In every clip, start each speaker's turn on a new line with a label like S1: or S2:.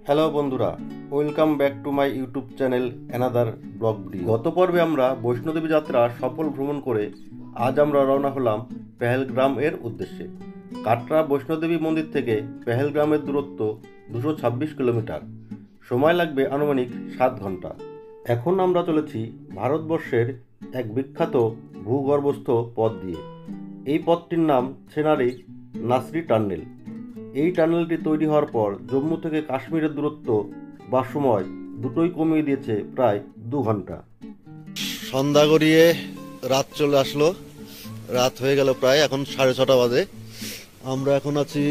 S1: Hello বন্ধুরা, welcome back to my YouTube channel another blog video. গত পর্বে আমরা বৈষ্ণোদেবী যাত্রা সফল ভ্রমণ করে আজ আমরা রওনা হলাম পেহেলগ্রাম এর উদ্দেশ্যে। কাটরা বৈষ্ণোদেবী মন্দির থেকে পেহেলগ্রামের দূরত্ব 226 কিলোমিটার, সময় লাগবে আনুমানিক 7 ঘন্টা। এখন আমরা চলেছি ভারতবর্ষের এক বিখ্যাত ভূগর্ভস্থ পথ দিয়ে। এই পথটির নাম ছেনারি নাসরি টানেল। এই টানেলটি তৈরি হওয়ার পর জম্মু থেকে কাশ্মীরের দূরত্ব বা সময় দুটোই কমিয়ে দিয়েছে প্রায় 2 ঘন্টা। সন্ধ্যা গড়িয়ে রাত চলে আসলো, রাত হয়ে গেল প্রায়, এখন 6:30 বাজে। আমরা এখন আছি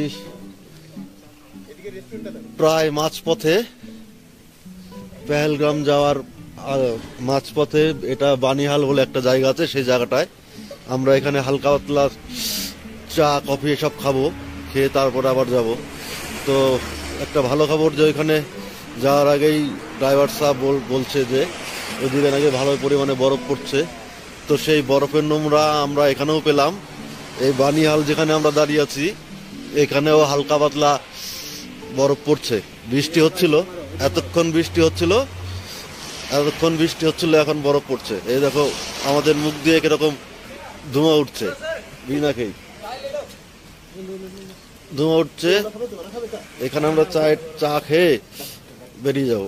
S1: প্রায় মাঝপথে, পেহেলগ্রাম যাওয়ার মাঝপথে। এটা বানিহাল বলে একটা জায়গা আছে, সেই জায়গাটায় আমরা এখানে হালকা পাতলা চা কফি এসব খাবো, খেয়ে তারপরে আবার যাব। তো একটা ভালো খবর যে ওইখানে যাওয়ার আগেই ড্রাইভার সাহেব বলছে যে ওইদিকে নাকি ভালো পরিমাণে বরফ পড়ছে। তো সেই বরফের নোংরা আমরা এখানেও পেলাম। এই বানিহাল যেখানে আমরা দাঁড়িয়ে আছি এখানেও হালকা পাতলা বরফ পড়ছে। বৃষ্টি হচ্ছিল, এতক্ষণ বৃষ্টি হচ্ছিল, এখন বরফ পড়ছে। এই দেখো আমাদের মুখ দিয়ে কিরকম ধোঁয়া উঠছে, বিনাকেই ধোঁয়া উঠছে। এখানে আমরা চা খেয়ে বেরিয়ে যাব।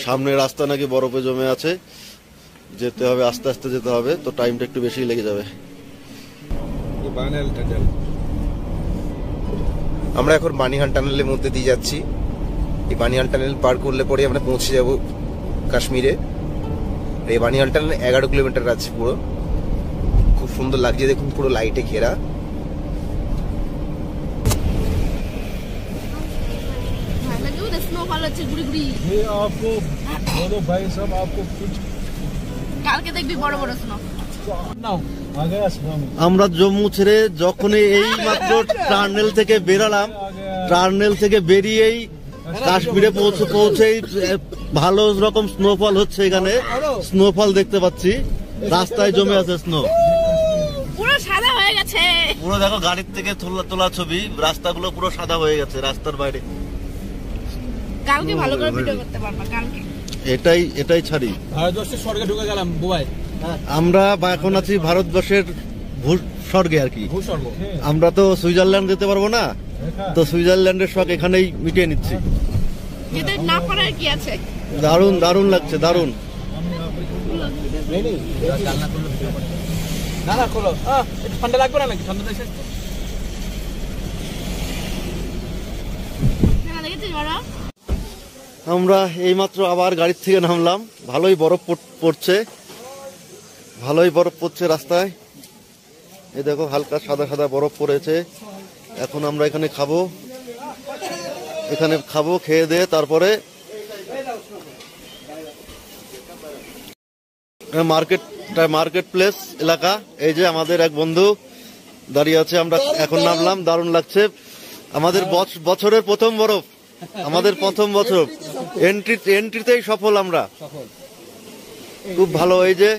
S1: সামনে রাস্তা নাকি বরফে জমে আছে, যেতে হবে, আস্তে আস্তে যেতে হবে, তো টাইমটা একটু বেশি লেগে যাবে।
S2: আমরা এখন বানিহাল টানেলের মধ্যে দিয়ে যাচ্ছি। এই বানিহাল টানেল পার করলে পরে আমরা পৌঁছে যাব কাশ্মীরে। এই বানিহাল টানেল 11 কিলোমিটার আছে পুরো। খুব সুন্দর লাগছে, দেখুন পুরো লাইটে ঘেরা।
S1: আমরা জম্মু ছেড়ে যখনই এই মাত্র টার্নেল থেকে বেরালাম, টার্নেল থেকে বেরিয়েই কাশ্মীরে পৌঁছেই ভালো রকম স্নোফল হচ্ছে। এখানে স্নোফল দেখতে পাচ্ছি, রাস্তায় জমে আছে স্নো,
S3: পুরো সাদা হয়ে গেছে।
S1: পুরো দেখো গাড়ির থেকে তোলা ছবি, রাস্তাগুলো পুরো সাদা হয়ে গেছে রাস্তার বাইরে।
S3: কালকে ভালো করে ভিডিও করতে পারবা কালকে।
S1: এটাই ছাড়ি।
S4: ভারতবর্ষের স্বর্গে ঢুকে গেলাম বুবাই।
S1: আমরা এখন আছি ভারতবর্ষের স্বর্গে আর কি। আমরা তো সুইজারল্যান্ড যেতে পারবো না, তো সুইজারল্যান্ডের শখ এখানেই মিটিয়ে নিচ্ছি।
S3: এটা না পারার কি আছে?
S1: দারুণ লাগছে, দারুণ।
S4: না খোলো, ঠান্ডা লাগবে না নাকি? ঠান্ডা দেশে
S1: আমরা এইমাত্র আবার গাড়ির থেকে নামলাম। ভালোই বরফ পড়ছে রাস্তায়। এই দেখো হালকা সাদা সাদা বরফ পড়েছে। এখন আমরা এখানে খাবো, খেয়ে দিয়ে তারপরে মার্কেট প্লেস এলাকা। এই যে আমাদের এক বন্ধু দাঁড়িয়ে আছে, আমরা এখন নামলাম, দারুণ লাগছে। আমাদের বছরের প্রথম বরফ, আমাদের প্রথম বছর এন্ট্রিতেই সফল আমরা, খুব ভালো। এই যে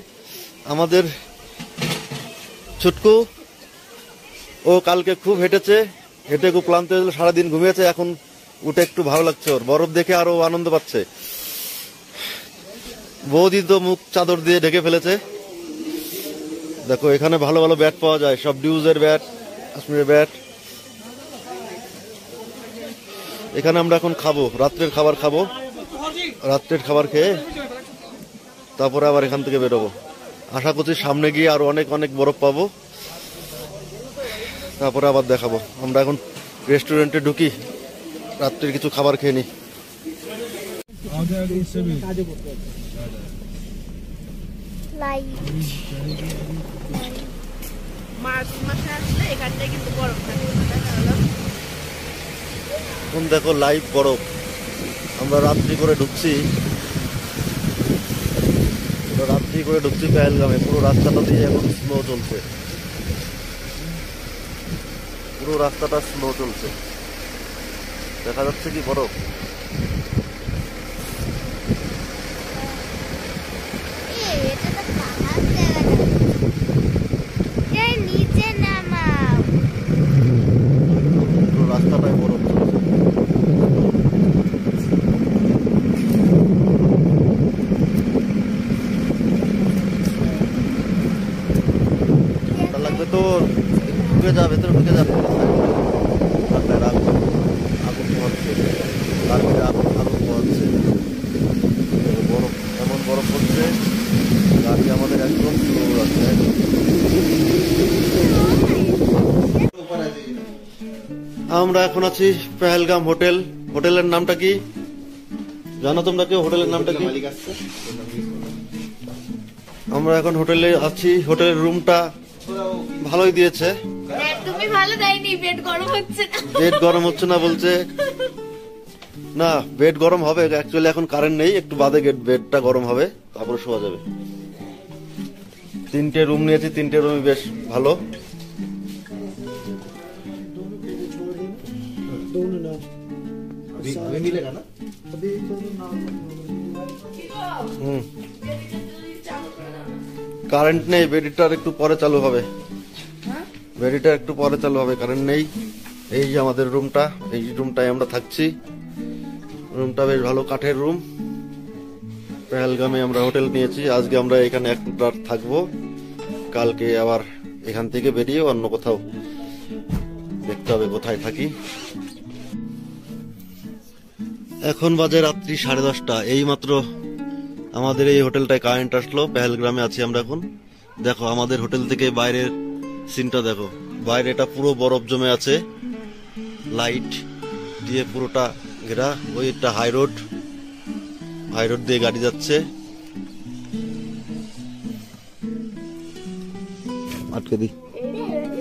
S1: আমাদের ছুটকু, ও কালকে খুব হেঁটে খুব ক্লান্ত হয়েছিল, সারাদিন ঘুমিয়েছে, এখন উঠে একটু ভালো লাগছে, ওর বরফ দেখে আরো আনন্দ পাচ্ছে। বৌদি তো মুখ চাদর দিয়ে ঢেকে ফেলেছে। দেখো এখানে ভালো ভালো ব্যাট পাওয়া যায়, সব ডিউজের ব্যাট, কাশ্মীরের ব্যাট। এখানে আমরা এখন রাত্রের খাবার খেয়ে তারপরে আবার এখান থেকে বেরোবো। আশা করছি সামনে গিয়ে আরো অনেক অনেক বরফ পাবো, তারপরে আবার দেখাবো। আমরা এখন রেস্টুরেন্টে ঢুকি, রাত্রের কিছু খাবার খেয়ে নিই। এখন দেখো লাইভ বরফ। আমরা রাত্রি করে ঢুকছি পেহেলগ্রামে। পুরো রাস্তাটা দিয়ে এখন স্নো চলছে, দেখা যাচ্ছে কি বরফ। রাস্তাটায় বরফ। আমরা এখন আছি পেহেলগাম হোটেল। হোটেলের নামটা কি জানো তোমরা কেউ? হোটেলের নামটা কি?
S2: মালিক আসছে।
S1: আমরা এখন হোটেলে আছি। হোটেলের রুমটা ভালোই দিয়েছে।
S3: তুমি ভালো দেয়নি, পেট গরম হচ্ছে না।
S1: বেড গরম হচ্ছে না বলছে। না, বেড গরম হবে অ্যাকচুয়ালি, এখন কারেন্ট নেই, একটু বাদে বেডটা গরম হবে, তারপরে শোয়া যাবে। 3টে রুম নিয়েছি, 3টে রুমই বেশ ভালো।
S2: अभी मिलेगा ना?
S1: কারেন্ট নেই, বেডিটার একটু পরে চালু হবে। বেডিটার একটু পরে চালু হবে, কারেন্ট নেই। এই যে আমাদের রুমটা, এই রুমটায় আমরা থাকছি। রুমটা বেশ ভালো, কাঠের রুম। পেহেলগামে আমরা হোটেল নিয়েছি। আজকে আমরা এখানে এক রাত থাকবো, কালকে আবার এখান থেকে বেরিয়ে অন্য কোথাও দেখতে হবে কোথায় থাকি। এখন বাজে রাত্রি 10:30। এই মাত্র আমাদের এই হোটেলটায় কারেন্ট আসলো। পেহেলগ্রামে আছি আমরা এখন। দেখো আমাদের হোটেল থেকে বাইরের সিনটা দেখো। বাইরে এটা পুরো বরফ জমে আছে, লাইট দিয়ে পুরোটা ঘেরা। ওই একটা হাই রোড দিয়ে গাড়ি যাচ্ছে। আটকে দি।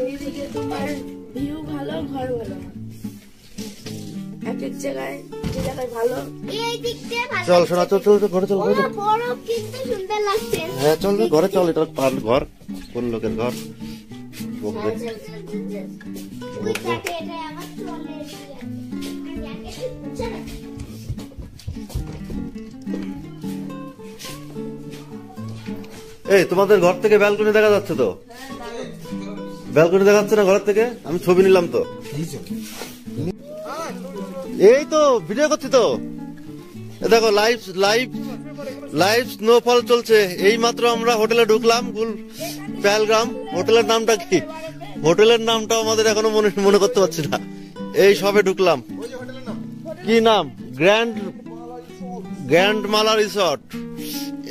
S3: এইদিকে তোমার ভিউ ভালো, ঘর ভালো। এক এক জায়গায় যে জায়গায় ভালো,
S5: এই দিক দিয়ে ভালো
S1: চল শোনা, চল চল চল, ঘরে চল, ঘরে চল।
S5: বরফ কিন্তু সুন্দর লাগছে।
S1: হ্যাঁ চল রে, ঘরে চল। এটা পার ঘর, কোন লোকের ঘর? বকবে বকবে।
S5: এটা আমার চলে এসেছে। আমি আগে চল।
S1: এই তোমাদের ঘর থেকে ব্যালকনি দেখা যাচ্ছে তো? ব্যালকনি দেখা যাচ্ছে না ঘর থেকে? আমি ছবি নিলাম তো। এই তো ভিডিও করছি তো। এ দেখো লাইভ স্নোফল চলছে। এই মাত্র আমরা হোটেলে ঢুকলাম, পেহেলগ্রাম। হোটেলের নামটা কি? হোটেলের নামটা আমাদের এখনো মনে করতে পারছি না। এই সবে ঢুকলাম। কি নাম? গ্র্যান্ড মালা রিসর্ট।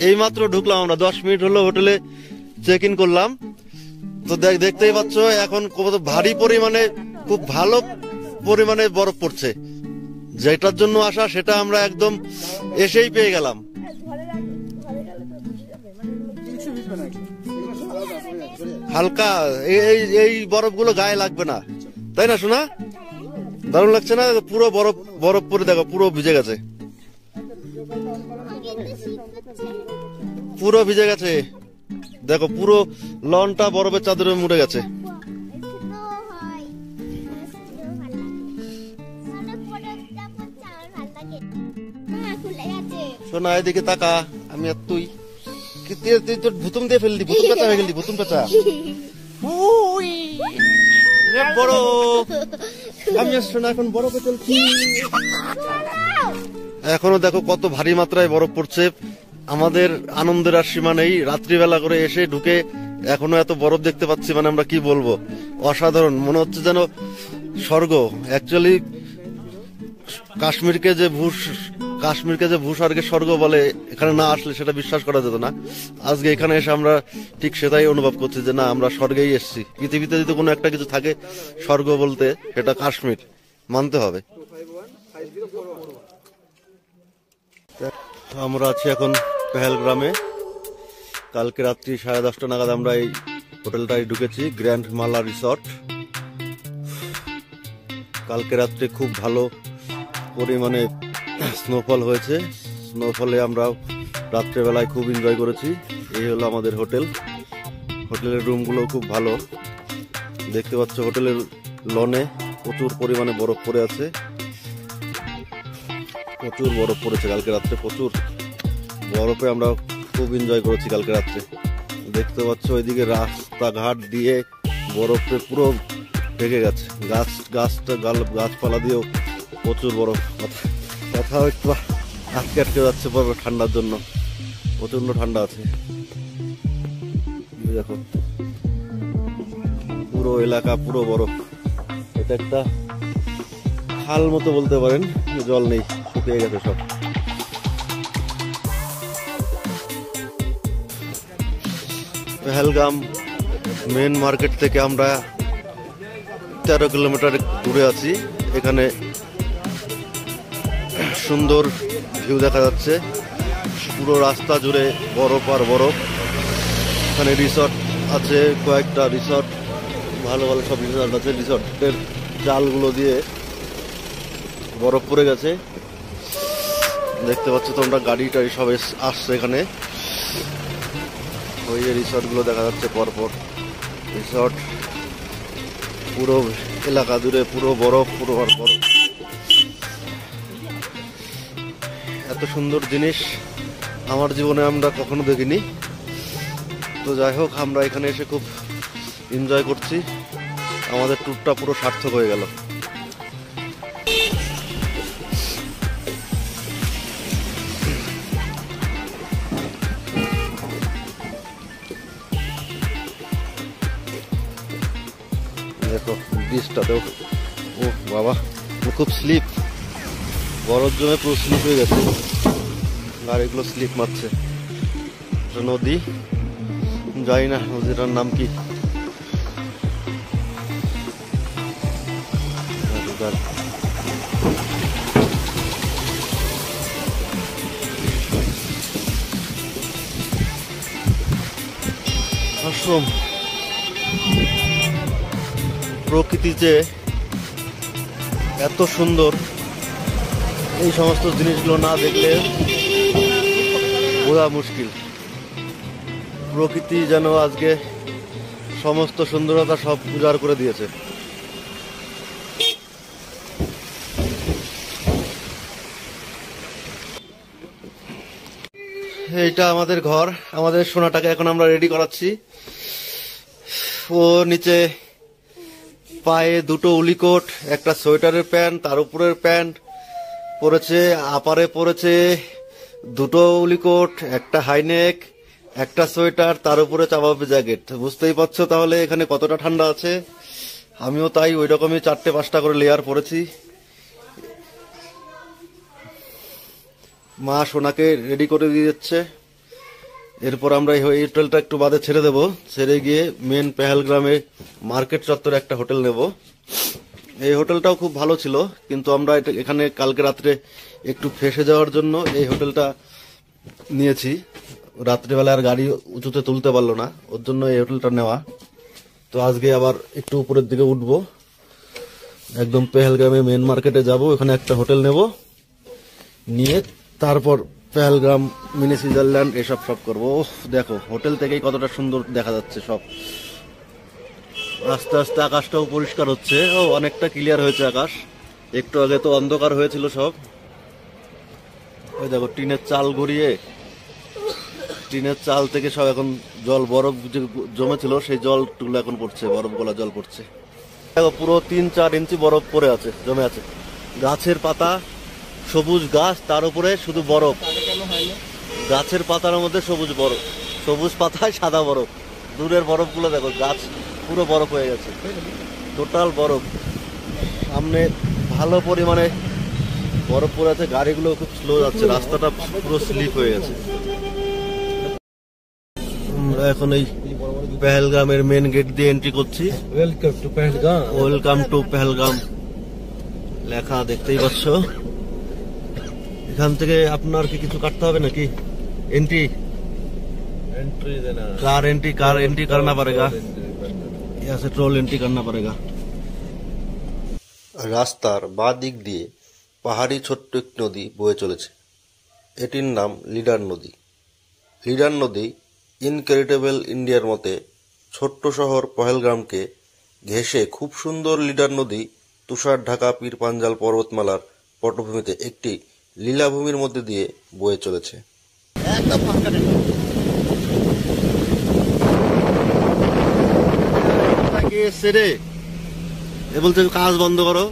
S1: এই মাত্র ঢুকলাম আমরা, 10 মিনিট হলো হোটেলে চেক ইন করলাম। তো দেখতেই পাচ্ছ এখন কত ভারী পরিমাণে, খুব ভালো পরিমাণে বরফ পড়ছে। যেটার জন্য আসা সেটা আমরা একদম এসেই পেয়ে গেলাম। হালকা এই বরফগুলো গায়ে লাগবে না, তাই না শোনা? দারুণ লাগছে না? পুরো বরফ পরে দেখো, পুরো ভিজে গেছে, পুরো ভিজে গেছে। দেখো পুরো লনটা বরফের চাদরে মুড়ে গেছে। শোনা এদিকে তাকা, আমি আর তুই তোর ভুতুম দিয়ে ফেললি, ভুতুম পেঁচা হয়ে গেলি, ভুতুম পেঁচা। বড় আমি আর শোনা এখন বরফে চলছি। এখনো দেখো কত ভারী মাত্রায় বরফ পড়ছে। আমাদের আনন্দের আর সীমা নেই। রাত্রিবেলা করে এসে ঢুকে এখনো এত বরফ দেখতে পাচ্ছি, মানে আমরা কি বলবো, অসাধারণ। মনে হচ্ছে যেন স্বর্গ। অ্যাকচুয়ালি কাশ্মীরকে যে ভূস্বর্গের স্বর্গ বলে, এখানে না আসলে সেটা বিশ্বাস করা যেত না। আজকে এখানে এসে আমরা ঠিক সেটাই অনুভব করছি যে না, আমরা স্বর্গেই এসেছি। পৃথিবীতে যদি কোনো একটা কিছু থাকে স্বর্গ বলতে, সেটা কাশ্মীর মানতে হবে। আমরা আছি এখন পেহেলগ্রামে। কালকে রাত্রি 10:30 নাগাদ আমরা এই হোটেলটায় ঢুকেছি, গ্র্যান্ড মালা রিসর্ট। কালকে রাত্রে খুব ভালো পরিমাণে স্নোফল হয়েছে। স্নোফলে আমরা রাত্রেবেলায় খুব এনজয় করেছি। এই হলো আমাদের হোটেল। হোটেলের রুমগুলো খুব ভালো। দেখতে পাচ্ছ হোটেলের লনে প্রচুর পরিমাণে বরফ পড়ে আছে, প্রচুর বরফ পড়েছে কালকে রাত্রে। প্রচুর বরফে আমরা খুব এনজয় করেছি কালকে রাত্রে। দেখতে পাচ্ছ ওইদিকে রাস্তাঘাট দিয়ে বরফে পুরো ঢেকে গেছে। গাছপালা দিয়েও প্রচুর বরফ। কোথাও একটু আটকে যাচ্ছে বরফ, ঠান্ডার জন্য। প্রচন্ড ঠান্ডা আছে। দেখো পুরো এলাকা পুরো বরফ। এটা একটা খাল মতো বলতে পারেন, জল নেই, শুকিয়ে গেছে সব। পেহেলগাম মেন মার্কেট থেকে আমরা 13 কিলোমিটার দূরে আছি। এখানে সুন্দর ভিউ দেখা যাচ্ছে, পুরো রাস্তা জুড়ে বরফ আর বরফ। এখানে রিসর্ট আছে, কয়েকটা রিসর্ট, ভালো ভালো সব রিসর্ট আছে। রিসর্টের চালগুলো দিয়ে বরফ পড়ে গেছে, দেখতে পাচ্ছ তোমরা। গাড়ি টাড়ি সব আসছে এখানে। ওই যে রিসর্টগুলো দেখা যাচ্ছে পরপর রিসর্ট, পুরো এলাকা জুড়ে পুরো বরফ, পুরো আর বরফ। এত সুন্দর জিনিস আমার জীবনে আমরা কখনো দেখিনি। তো যাই হোক, আমরা এখানে এসে খুব এনজয় করছি। আমাদের ট্যুরটা পুরো সার্থক হয়ে গেল। দেখো ব্রিজটাতেও, ও বাবা খুব স্লিপ, বরফ জমে পুরো স্লিপ হয়ে গেছে, গাড়িগুলো স্লিপ মারছে। নদী, জানি না নদীটার নাম কি। আশ্রম, প্রকৃতি যে এত সুন্দর, এই সমস্ত জিনিসগুলো না দেখলে বোঝা মুশকিল। প্রকৃতি যেন আজকে সমস্ত সুন্দরতা সব উজাড় করে দিয়েছে। এইটা আমাদের ঘর, আমাদের সোনাটাকে এখন আমরা রেডি করাচ্ছি। ও নিচে পায়ে দুটো উলিকোট, একটা সোয়েটারের প্যান্ট, তার উপরের প্যান্ট পরেছে, আপারে পরেছে দুটো উলিকোট, একটা হাইনেক, একটা সোয়েটার, তার উপরে চাপাবে জ্যাকেট। বুঝতেই পারছো তাহলে এখানে কতটা ঠান্ডা আছে। আমিও তাই ওই রকমই 4-5টা করে লেয়ার পরেছি। মা সোনাকে রেডি করে দিয়ে যাচ্ছে। এরপর আমরা এই হোটেলটা একটু বাদে ছেড়ে দেবো, ছেড়ে গিয়ে মেন পেহেলগ্রামে মার্কেট চত্বরে একটা হোটেল নেব। এই হোটেলটাও খুব ভালো ছিল, কিন্তু আমরা এখানে কালকে রাত্রে একটু ফেসে যাওয়ার জন্য এই হোটেলটা নিয়েছি। রাত্রিবেলা আর গাড়ি উঁচুতে তুলতে পারলো না, ওর জন্য এই হোটেলটা নেওয়া। তো আজকে আবার একটু উপরের দিকে উঠবো, একদম পেহেলগ্রামে মেন মার্কেটে যাব, ওখানে একটা হোটেল নেব, নিয়ে তারপর পেহেলগ্রাম, মিনি সুইজারল্যান্ড এসব সব করবো। দেখো হোটেল থেকেই কতটা সুন্দর দেখা যাচ্ছে সব। আস্তে আস্তে আকাশটাও পরিষ্কার হচ্ছে, ও অনেকটা ক্লিয়ার হয়েছে আকাশ। একটু আগে তো অন্ধকার হয়েছিল সব। ওই দেখো টিনের চাল গড়িয়ে, টিনের চাল থেকে সব এখন জল, বরফ যে জমেছিল সেই জলগুলো এখন পড়ছে, বরফ গলা জল পড়ছে। দেখো পুরো 3-4 ইঞ্চি বরফ পড়ে আছে, জমে আছে। গাছের পাতা, সবুজ গাছ, তার উপরে শুধু বরফ। গাছের পাতার মধ্যে সবুজ বরফ, সবুজ পাতায় সাদা বরফ। দূরের বরফগুলো দেখো, গাছ পুরো বরফ হয়ে গেছে, টোটাল বরফ। সামনে ভালো পরিমাণে বরফ পড়ে আছে, গাড়িগুলো খুব স্লো যাচ্ছে, রাস্তাটা পুরো স্লিপ হয়ে গেছে। আমরা এখন এই পেহেলগামের মেন গেট দিয়ে এন্ট্রি করছি।
S4: Welcome to Pahalgam.
S1: Welcome to Pahalgam লেখা দেখতেই পাচ্ছ। এখান থেকে আপনার কি কিছু কাটতে হবে নাকি? एंट्री
S4: एंट्री देना,
S1: कार एंट्री करना पड़ेगा, यहाँ से टोल एंट्री करना पड़ेगा। রাস্তার বাঁ দিক দিয়ে পাহাড়ি ছোট্ট একটি নদী বয়ে চলেছে, এটির নাম লিডার নদী। লিডার নদী ইনক্রেডিবল ইন্ডিয়ার মতে ছোট্ট শহর পহেলগ্রামকে ঘেঁষে খুব সুন্দর লিডার নদী তুষার ঢাকা পীর পাঞ্জাল পর্বতমালার পটভূমিতে একটি লীলাভূমির মধ্যে দিয়ে বয়ে চলেছে। বলছে কাজ বন্ধ করো।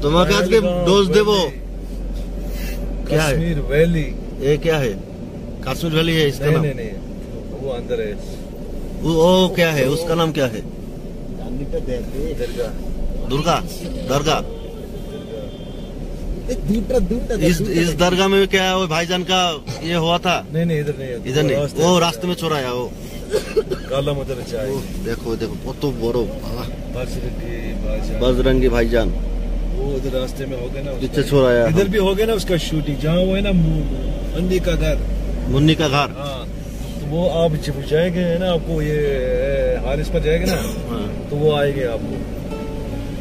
S1: তোমাকে আজকে ডোজ দেবো। क्या है?
S4: कश्मीर वैली।
S1: ये क्या है? कश्मीर वैली है इसका नाम?
S4: नहीं, वो अंदर है।
S1: वो क्या है, उसका नाम क्या है?
S4: दरगाह।
S1: दुर्गा दरगाह। इस दरगाह में क्या वो भाईजान का ये हुआ था?
S4: नहीं इधर नहीं
S1: इधर नहीं, वो रास्ते में छोड़ाया वो।
S4: काला मदर चाय
S1: देखो देखो कत बड़ो
S4: बाजरंगी
S1: बजरंगी भाईजान
S4: वो उधर रास्ते में हो गए ना
S1: पीछे छोड़ाया।
S4: इधर भी हो गया ना उसका शूटिंग, जहाँ वो है ना मुन्नी का घर।
S1: मुन्नी का घर।
S4: हाँ, तो वो आप जब जाएंगे ना, आपको ये हारिस पर जाएंगे ना,
S1: हाँ।
S4: तो वो आएंगे आपको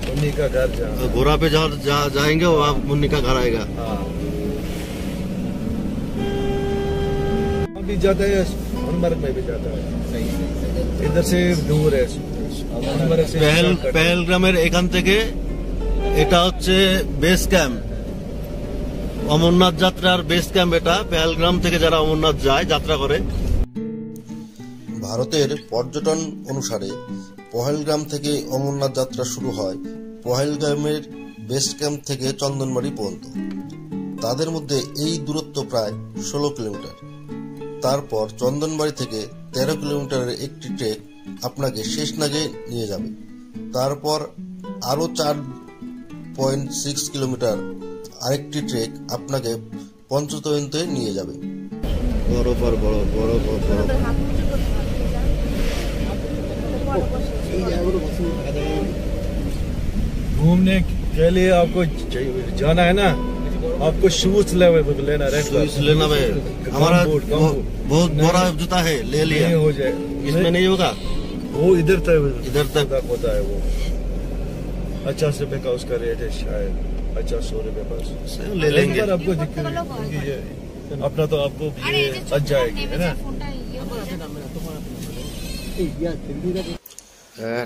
S4: मुन्नी का घर जहाँ।
S1: तो घोड़ा पे जाएंगे वो आप मुन्नी का घर आएगा।
S4: हाँ, भी जाता है, सोनमर्ग में भी जाता है, इधर से दूर है सोनमर्ग से।
S1: পেহেলগ্রামের এখান থেকে এটা হচ্ছে বেস ক্যাম্প, অমরনাথ যাত্রার বেস ক্যাম্প এটা। পেহেলগ্রাম থেকে যারা অমরনাথ যায় যাত্রা করে।
S2: ভারতের পর্যটন অনুসারে পহেলগ্রাম থেকে অমরনাথ যাত্রা শুরু হয় পহেলগ্রামের বেস ক্যাম্প থেকে চন্দনবাড়ি পর্যন্ত। তাদের মধ্যে এই দূরত্ব প্রায় 16 কিলোমিটার। তারপর চন্দনবাড়ি থেকে 13 কিলোমিটারের একটি ট্রেক আপনাকে শেষনাগে নিয়ে যাবে। তারপর আরও 4.6 কিলোমিটার আরেকটি ট্রেক আপনাকে পঞ্চতয়ন্তে নিয়ে যাবে।
S1: বড় বড় বড় বড় বড় বড়
S4: घूमने के लिए आपको जाना है ना, आपको शूज लेना
S1: लेना है। हमारा बहुत बड़ा जूता है, ले लिया।
S4: नहीं हो जाए,
S1: इसमें नहीं होगा,
S4: वो इधर तक
S1: होता
S4: है। वो 50 रुपए का उसका रेट है शायद, 50-100 रुपए बस
S1: ले लेंगे।
S4: आपको दिक्कत ये अपना तो आपको ये बच जाएगी, है ना।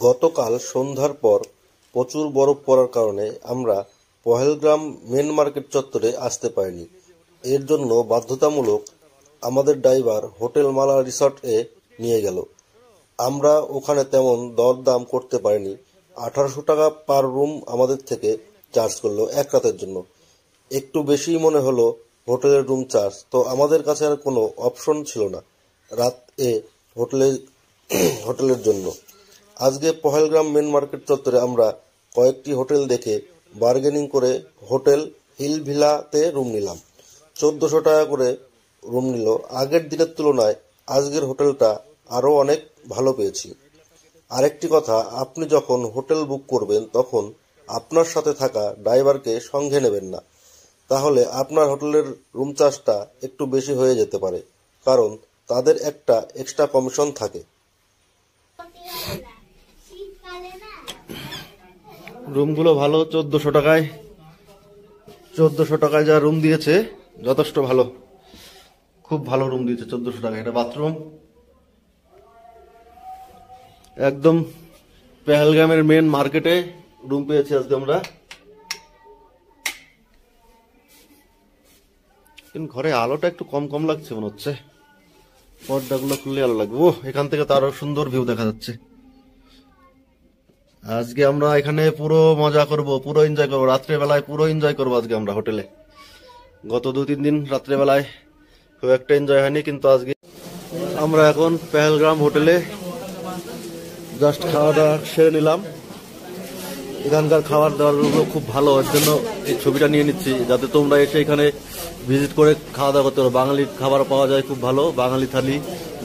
S2: গতকাল সন্ধ্যার পর প্রচুর বরফ পড়ার কারণে আমরা পহেলগ্রাম মেন মার্কেট চত্বরে আসতে পারিনি। এর জন্য বাধ্যতামূলক আমাদের ড্রাইভার হোটেল মালা রিসর্টে নিয়ে গেল। আমরা ওখানে তেমন দরদাম করতে পারিনি। 1800 টাকা পার রুম আমাদের থেকে চার্জ করলো এক রাতের জন্য। একটু বেশি মনে হলো হোটেলের রুম চার্জ, তো আমাদের কাছে আর কোনো অপশন ছিল না রাতে হোটেলের জন্য। আজকে পহেলগ্রাম মেন মার্কেট চত্বরে আমরা কয়েকটি হোটেল দেখে বার্গেনিং করে হোটেল হিল ভিলাতে রুম নিলাম। 1400 টাকা করে রুম নিল। আগের দিনের তুলনায় আজকের হোটেলটা আরও অনেক ভালো পেয়েছি। আরেকটি কথা, আপনি যখন হোটেল বুক করবেন তখন আপনার সাথে থাকা ড্রাইভারকে সঙ্গে নেবেন না, তাহলে আপনার হোটেলের রুম চার্জটা একটু বেশি হয়ে যেতে পারে, কারণ তাদের একটা এক্সট্রা কমিশন থাকে।
S1: রুমগুলো ভালো, 1400 টাকায় যা রুম দিয়েছে যথেষ্ট ভালো, খুব ভালো রুম দিয়েছে 1400 টাকা। এটা বাথরুম, একদম পেহেলগ্রামের মেন মার্কেটে রুম পেয়েছি আজকে আমরা। কিন্তু ঘরে আলোটা একটু কম কম লাগছে মনে হচ্ছে, পর্দাগুলো খুললে আলো লাগবে। ও, এখান থেকে তো আরো সুন্দর ভিউ দেখা যাচ্ছে। আজকে আমরা এখানে পুরো মজা করব, পুরো এনজয় করবো, রাত্রেবেলায় পুরো এনজয় করবো আজকে আমরা হোটেলে। গত 2-3 দিন রাত্রেবেলায় খুব একটা এনজয় হয়নি, কিন্তু আজকে আমরা এখন পেহেলগ্রাম হোটেলে জাস্ট খাওয়া দাওয়া সেরে নিলাম। এখানকার খাবার দাবারগুলো খুব ভালো, এর জন্য এই ছবিটা নিয়ে নিচ্ছি যাতে তোমরা এসে এখানে ভিজিট করে খাওয়া দাওয়া করতে পারো। বাঙালি খাবার পাওয়া যায় খুব ভালো, বাঙালি থালি,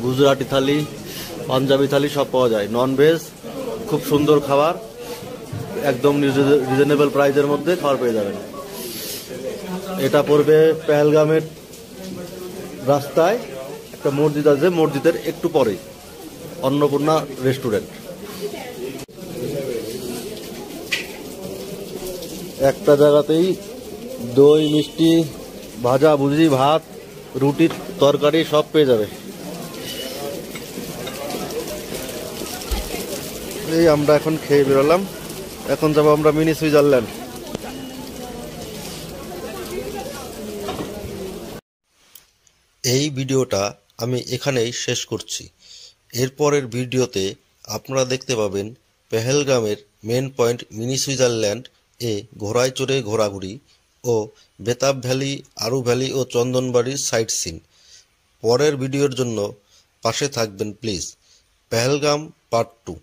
S1: গুজরাটি থালি, পাঞ্জাবি থালি সব পাওয়া যায়। নন ভেজ খুব সুন্দর খাবার, একদম রিজনেবল প্রাইসের মধ্যে খাবার পেয়ে যাবেন। এটা পড়বে পেহেলগ্রামের রাস্তায় একটা মসজিদ আছে, মসজিদের একটু পরে অন্নপূর্ণা রেস্টুরেন্ট। একটা জায়গাতেই দই, মিষ্টি, ভাজা ভুজি, ভাত, রুটি, তরকারি সব পেয়ে যাবে। এই আমরা এখন খেয়ে বেরোলাম, এখন যাবো আমরা মিনি সুইজারল্যান্ড।
S2: এই ভিডিওটা আমি এখানেই শেষ করছি। এরপরের ভিডিওতে আপনারা দেখতে পাবেন পেহেলগ্রামের মেন পয়েন্ট মিনি সুইজারল্যান্ড এ ঘোড়ায় চড়ে ঘোরাঘুরি ও বেতাব ভ্যালি, আরু ভ্যালি ও চন্দনবাড়ির সাইট সিন। পরের ভিডিওর জন্য পাশে থাকবেন প্লিজ। পেহেলগ্রাম পার্ট 2।